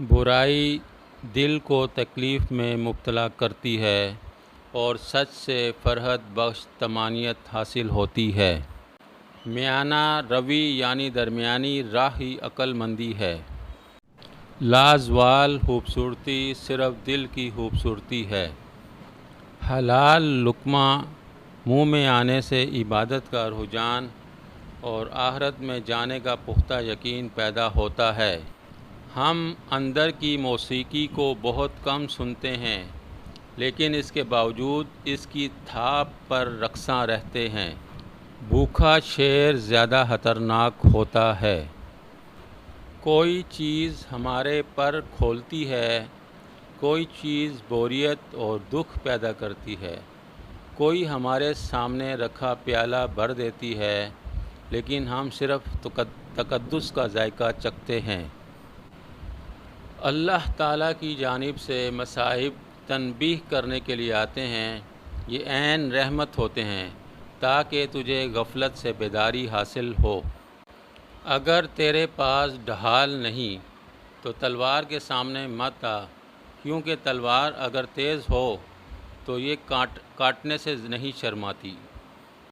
برائی دل کو تکلیف میں مبتلا کرتی ہے اور سچ سے فرحت بخش طمانینت حاصل ہوتی ہے۔ میانہ روی یعنی درمیانی راہ ہی عقل مندی ہے۔ لازوال خوبصورتی صرف دل کی خوبصورتی ہے۔ حلال لقمہ منہ میں آنے سے عبادت کا رجحان اور آخرت میں جانے کا پختہ یقین پیدا ہوتا ہے۔ ہم اندر کی موسیقی کو بہت کم سنتے ہیں، لیکن اس کے باوجود اس کی تھاپ پر رقصاں رہتے ہیں۔ بھوکا شیر زیادہ خطرناک ہوتا ہے۔ کوئی چیز ہمارے پر کھولتی ہے، کوئی چیز بوریت اور دکھ پیدا کرتی ہے، کوئی ہمارے سامنے رکھا پیالہ بھر دیتی ہے، لیکن ہم صرف تقدس کا ذائقہ چکھتے ہیں۔ اللہ تعالیٰ کی جانب سے مصائب تنبیہ کرنے کے لیے آتے ہیں۔ یہ عین رحمت ہوتے ہیں تاکہ تجھے غفلت سے بیداری حاصل ہو۔ اگر تیرے پاس ڈھال نہیں تو تلوار کے سامنے مت آ، کیونکہ تلوار اگر تیز ہو تو یہ کاٹنے سے نہیں شرماتی۔